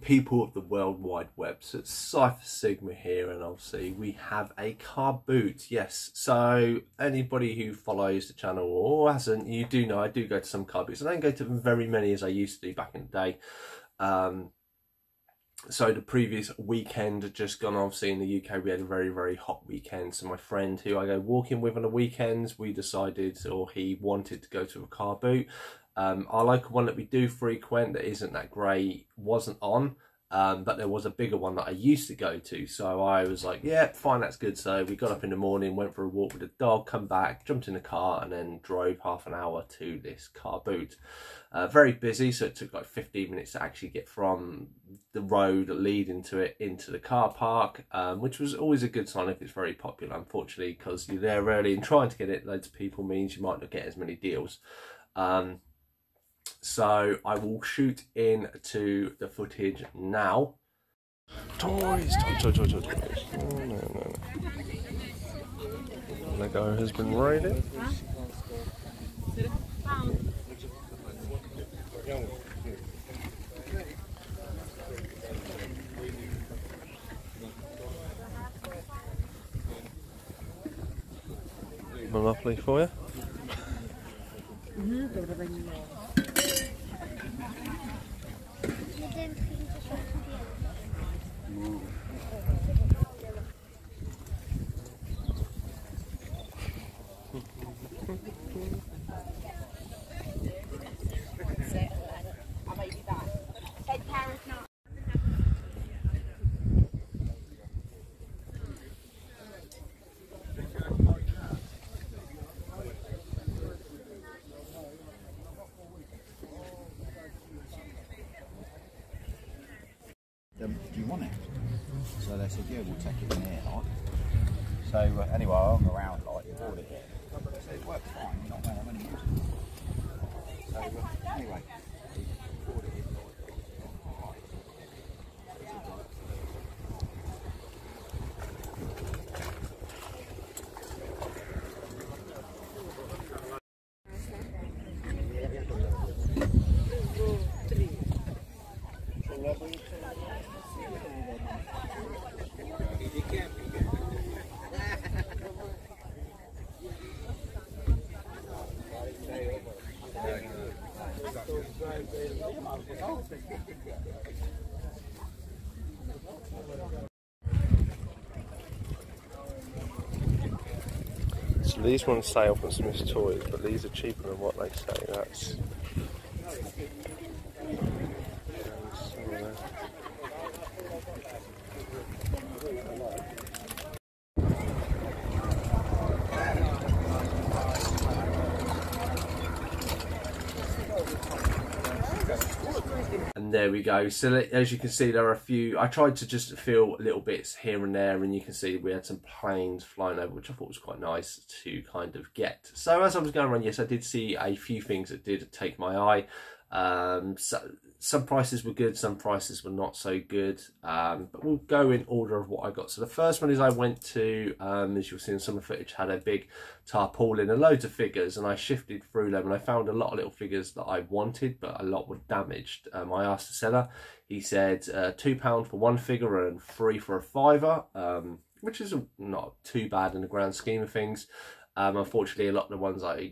people of the World Wide Web. So it's Cypher Sigma here, and obviously we have a car boot. Yes, so anybody who follows the channel or hasn't, you do know I do go to some car boots. I don't go to very many as I used to do back in the day. So the previous weekend just gone, obviously in the UK we had a very hot weekend. So my friend who I go walking with on the weekends, we decided, or he wanted to go to a car boot. Our local one that we do frequent that isn't that great wasn't on, but there was a bigger one that I used to go to. So I was like, yeah, fine, that's good. So we got up in the morning, went for a walk with the dog, come back, jumped in the car, and then drove half an hour to this car boot. Very busy, so it took like 15 minutes to actually get from the road leading to it into the car park, which was always a good sign if it's very popular. Unfortunately, because you're there early and trying to get it, loads of people means you might not get as many deals. So I will shoot into the footage now. Toys. Oh, no. Lego has been raided. Monopoly for you. Do you want it? So they said, yeah, we'll take it in here, like. So anyway, I hung around, like, bought it. So it works fine, you know, I'm only using it. So anyway, bought it in, So these ones sale from Smith's Toys, but these are cheaper than what they say. That's and there we go. So as you can see, there are a few. I tried to just fill little bits here and there, and you can see we had some planes flying over, which I thought was quite nice to kind of get. So as I was going around, yes, I did see a few things that did take my eye. So some prices were good, some prices were not so good, but we'll go in order of what I got. So the first one is I went to, as you'll see in some of the footage, had a big tarpaulin and loads of figures, and I shifted through them and I found a lot of little figures that I wanted, but a lot were damaged. I asked the seller, he said £2 for one figure and 3 for a £5, which is not too bad in the grand scheme of things. Unfortunately, a lot of the ones I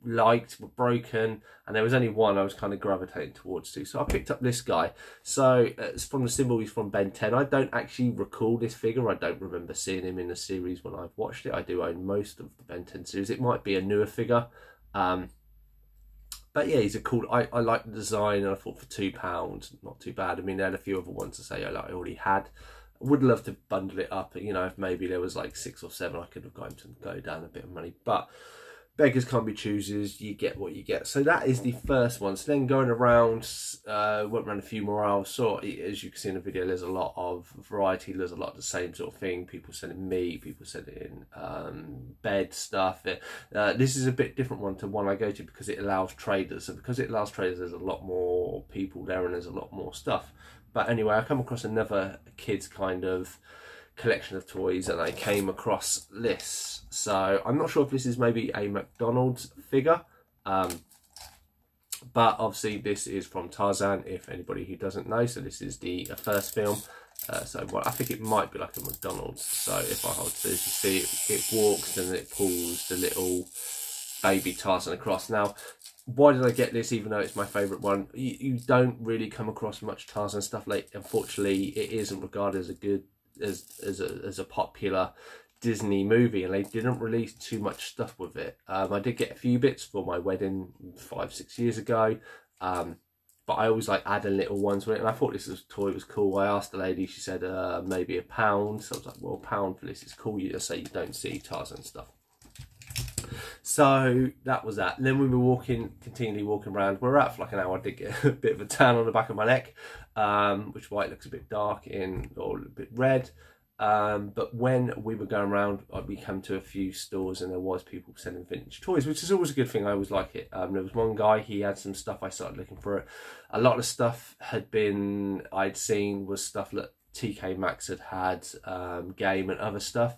liked were broken, and there was only one I was kind of gravitating towards too. So I picked up this guy. So it's from the symbol, he's from Ben 10. I don't actually recall this figure. I don't remember seeing him in the series when I've watched it. I do own most of the Ben 10 series. It might be a newer figure. But yeah, he's a cool, I like the design, and I thought for £2, not too bad. I mean, there had a few other ones to say I already had. Would love to bundle it up, you know, if maybe there was like 6 or 7, I could have gone to go down a bit of money, but beggars can't be choosers, you get what you get. So that is the first one. So then going around, went around a few more hours, saw, as you can see in the video, there's a lot of variety, there's a lot of the same sort of thing, people sending meat, people sending bed stuff. This is a bit different one to one I go to because it allows traders, so because it allows traders there's a lot more people there and there's a lot more stuff. But anyway, I come across another kids kind of collection of toys, and I came across this. So I'm not sure if this is maybe a McDonald's figure, But obviously this is from Tarzan, if anybody who doesn't know. So this is the first film. So I think it might be like a McDonald's. So if I hold to this, you see it walks and it pulls the little baby Tarzan across. Now, why did I get this, even though it's my favourite one? You don't really come across much Tarzan stuff. Like, unfortunately, it isn't regarded as a good, as a popular Disney movie, and they didn't release too much stuff with it. I did get a few bits for my wedding 5-6 years ago, but I always like adding little ones with it, and I thought this toy was cool. I asked the lady, she said maybe £1, so I was like, well, £1 for this is cool. You just say you don't see Tarzan stuff. So that was that. And then we were continually walking around. We were out for like an hour. I did get a bit of a tan on the back of my neck, which white looks a bit dark or a bit red. But when we were going around, we came to a few stores and there was people selling vintage toys, which is always a good thing. I always like it. There was one guy, he had some stuff. I started looking for it. A lot of stuff I'd seen was stuff that TK Maxx had game and other stuff.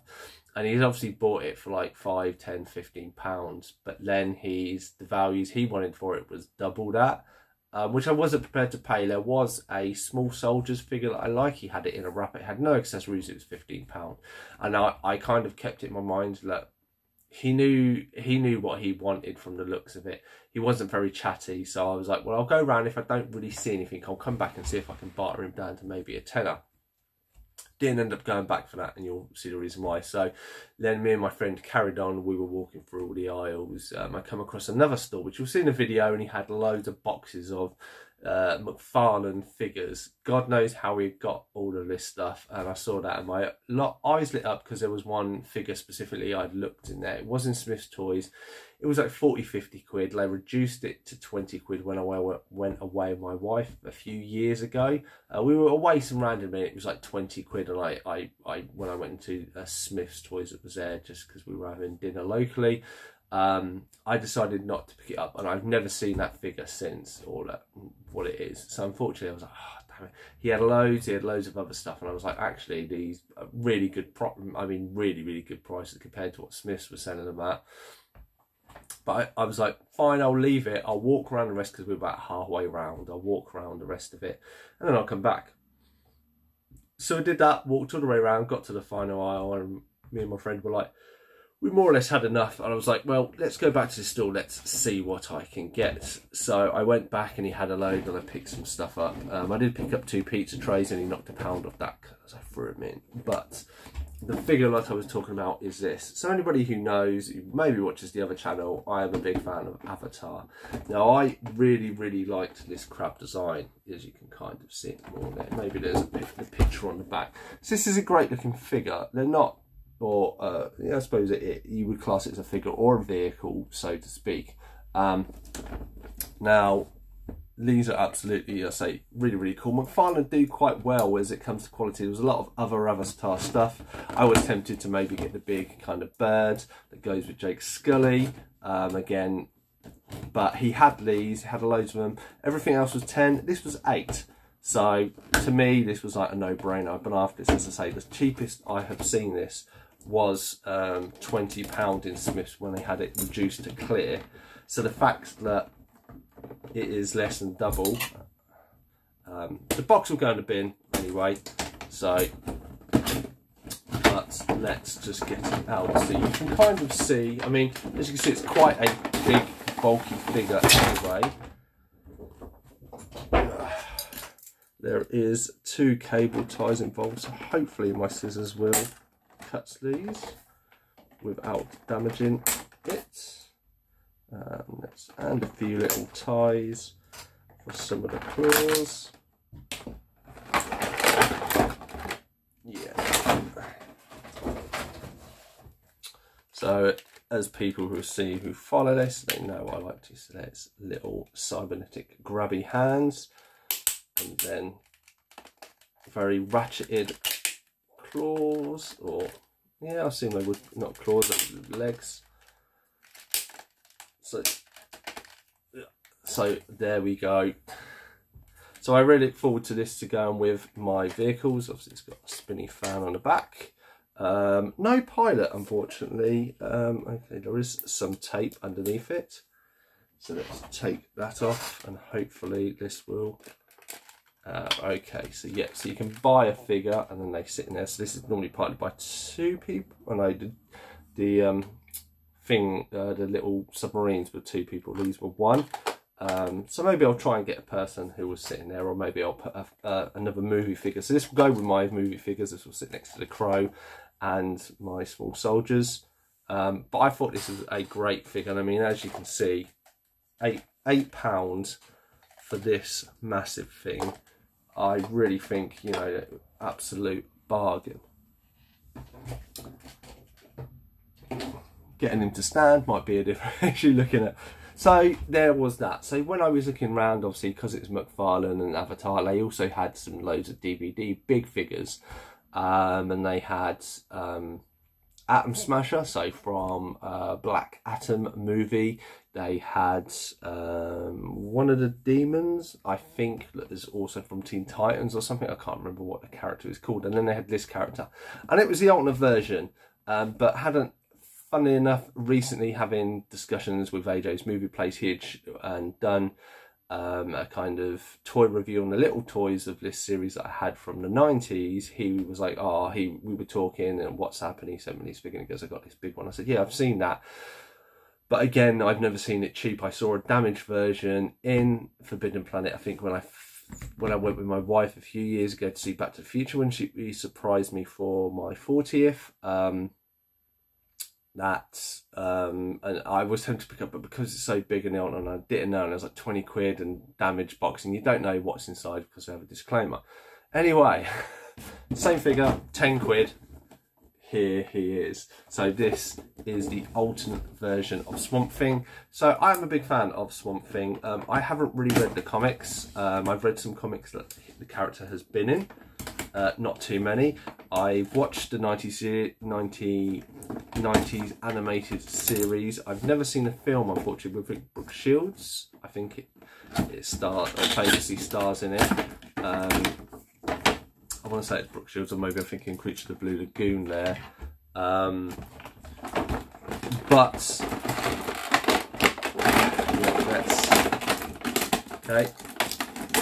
And he's obviously bought it for like £5, £10, £15. But then the values he wanted for it was double that. Which I wasn't prepared to pay. There was a small soldier's figure that I like. He had it in a wrap. It had no accessories. It was £15, and I kind of kept it in my mind that he knew what he wanted from the looks of it. He wasn't very chatty, so I was like, well, I'll go round. If I don't really see anything, I'll come back and see if I can barter him down to maybe a tenner. Didn't end up going back for that, and you'll see the reason why. So then me and my friend carried on. We were walking through all the aisles. I come across another store, which you'll see in the video, and he had loads of boxes of McFarlane figures. God knows how he got all of this stuff, and I saw that and my eyes lit up because there was one figure specifically I'd looked in there. It wasn't Smith's Toys. It was like 40-50 quid. They reduced it to 20 quid when I went away with my wife a few years ago. We were away some randomly. It was like 20 quid, and when I went into Smith's Toys that was there just because we were having dinner locally, I decided not to pick it up, and I've never seen that figure since, or what it is. So unfortunately I was like, oh, damn it. He had loads of other stuff, and I was like, actually these are really good really good prices compared to what Smith's was selling them at. But I was like, fine, I'll leave it. I'll walk around the rest because we're about halfway round. I'll walk around the rest of it and then I'll come back. So I did that, walked all the way around, got to the final aisle, and me and my friend were like, we more or less had enough. And I was like, well, let's go back to the store. Let's see what I can get. So I went back and he had a load, and I picked some stuff up. I did pick up 2 pizza trays, and he knocked £1 off that because I threw them in. But the figure that I was talking about is this. So anybody who knows, who maybe watches the other channel, I am a big fan of Avatar. Now I really liked this crab design, as you can kind of see it more there. Maybe there's a picture on the back. So this is a great looking figure. They're not, or I suppose you would class it as a figure or a vehicle, so to speak. Now these are absolutely, I say, really cool. McFarlane do quite well as it comes to quality. There was a lot of other Avatar stuff. I was tempted to maybe get the big kind of bird that goes with Jake Scully again, but he had these, he had loads of them. Everything else was 10. This was 8. So to me, this was like a no-brainer. But after this, as I say, the cheapest I have seen this was £20 in Smith's when they had it reduced to clear. So the fact that it is less than double, the box will go in the bin anyway, so but let's just get it out so you can kind of see. I mean, as you can see, it's quite a big bulky figure anyway. There is 2 cable ties involved, so hopefully my scissors will cut these without damaging it. And a few little ties for some of the claws. Yeah. So as people who follow this, they know I like to select little cybernetic grabby hands, and then very ratcheted claws, or yeah, I've seen they would not claws, but legs. So there we go. So I really look forward to this to going with my vehicles. Obviously it's got a spinny fan on the back. No pilot, unfortunately. Okay, there is some tape underneath it. So let's take that off, and hopefully this will. Okay, so yeah, so you can buy a figure and then they sit in there. So this is normally piloted by 2 people. And I did the the little submarines with 2 people. These were 1. So maybe I'll try and get a person who was sitting there, or maybe I'll put another movie figure. So this will go with my movie figures. This will sit next to the Crow and my small soldiers. But I thought this was a great figure. And I mean, as you can see, £8 for this massive thing. I really think, you know, absolute bargain. Getting him to stand might be a different issue looking at. So there was that. So when I was looking around, obviously, because it's McFarlane and Avatar, they also had some loads of DVD big figures. And they had Atom Smasher, so from Black Atom movie. They had one of the demons, I think, that is also from Teen Titans or something. I can't remember what the character is called. And then they had this character. And it was the alternate version, but hadn't, funnily enough, recently having discussions with AJ's Movie Place here and done a kind of toy review on the little toys of this series that I had from the 90s. He was like, oh, we were talking and what's happened. He sent me this figure and he goes, I got this big one. I said, yeah, I've seen that. But again, I've never seen it cheap. I saw a damaged version in Forbidden Planet, I think when I went with my wife a few years ago to see Back to the Future, when she surprised me for my 40th. And I was tempted to pick up, but because it's so big and I didn't know, and it was like 20 quid and damaged boxing, you don't know what's inside because they have a disclaimer. Anyway, same figure, 10 quid. Here he is. So this is the alternate version of Swamp Thing. So I'm a big fan of Swamp Thing. I haven't really read the comics. I've read some comics that the character has been in. Not too many. I've watched the 90s animated series. I've never seen the film, unfortunately, with Brooke Shields. I think it famously stars in it. I want to say it's Brooke Shields, or maybe I'm thinking Creature of the Blue Lagoon there. Okay,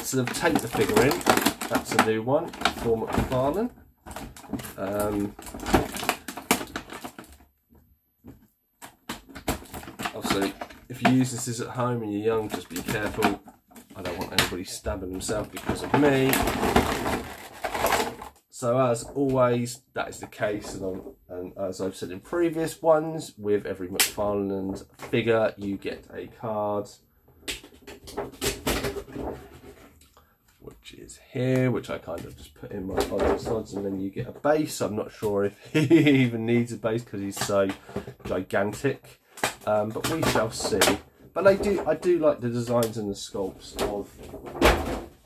so they've taken the figure in. That's a new one for McFarlane. Obviously, if you use this at home and you're young, just be careful. I don't want anybody stabbing themselves because of me. So as always, that is the case, and as I've said in previous ones, with every McFarlane figure, you get a card, which is here, which I kind of just put in my odds and sods, and then you get a base. I'm not sure if he even needs a base because he's so gigantic, but we shall see. But I do like the designs and the sculpts of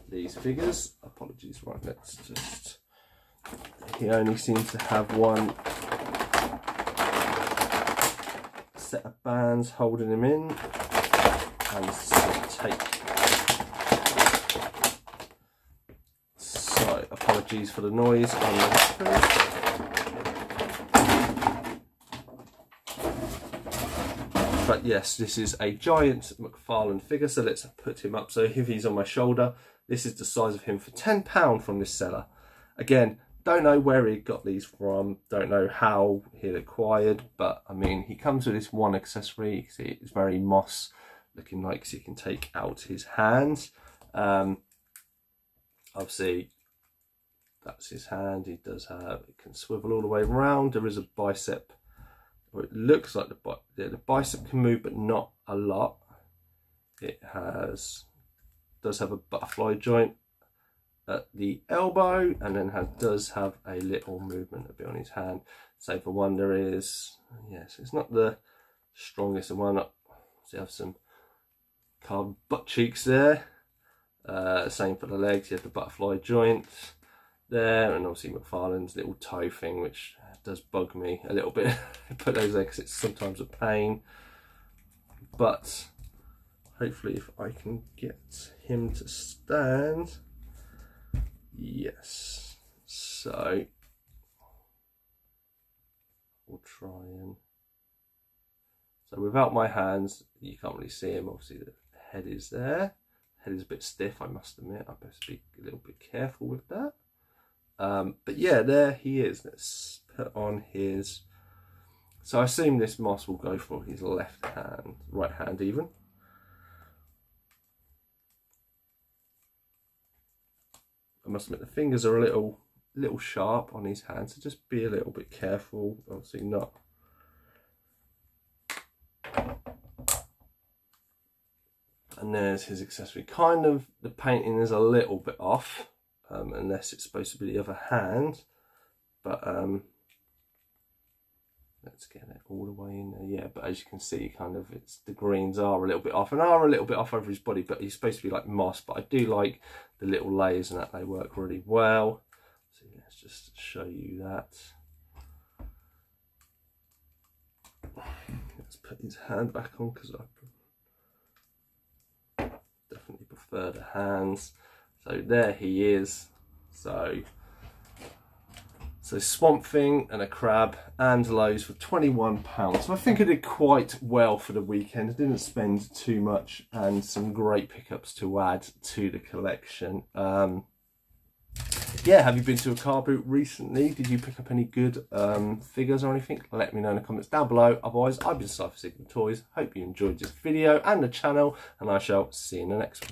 these figures. Apologies, right, let's just... He only seems to have one set of bands holding him in, and tape. So, apologies for the noise on the screen. But yes, this is a giant McFarlane figure, so let's put him up. So if he's on my shoulder, this is the size of him for £10 from this seller. Again, don't know where he got these from, don't know how he acquired, but I mean, he comes with this one accessory. You can see it's very moss looking like, so you can take out his hands. Obviously, that's his hand. He does have, it can swivel all the way around. There is a bicep, or it looks like the bicep can move, but not a lot. It does have a butterfly joint at the elbow, and then does have a little movement a bit on his hand. Same for one, there is, yes, it's not the strongest one. So you have some carved butt cheeks there. Same for the legs, you have the butterfly joint there, and obviously McFarlane's little toe thing, which does bug me a little bit. Put those there because it's sometimes a pain, but hopefully if I can get him to stand. Yes, so we'll try and So without my hands, you can't really see him. Obviously the head is there. Head is a bit stiff, I must admit. I best be a little bit careful with that. But yeah, there he is. Let's put on his... So I assume this moss will go for his left hand, right hand even. I must admit the fingers are a little sharp on his hand, so just be a little bit careful. Obviously not. And there's his accessory. Kind of the painting is a little bit off, unless it's supposed to be the other hand. But let's get it all the way in there. Yeah, but as you can see, kind of the greens are a little bit off and are a little bit off over his body, but he's supposed to be like moss. But I do like the little layers and that, they work really well. So let's just show you that. Let's put his hand back on because I definitely prefer the hands. So there he is. So Swamp Thing and a crab and loaves for £21. So I think I did quite well for the weekend. I didn't spend too much and some great pickups to add to the collection. Yeah, have you been to a car boot recently? Did you pick up any good figures or anything? Let me know in the comments down below. Otherwise, I've been Cypher Sigma Toys. Hope you enjoyed this video and the channel, and I shall see you in the next one.